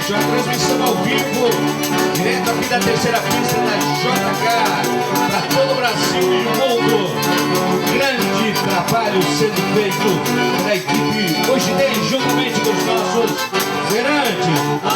gente, uma transmissão ao vivo, direto aqui da terceira pista da JK, para todo o Brasil e o mundo. Grande trabalho sendo feito pela equipe Hoje Tem, juntamente com os nossos feirantes.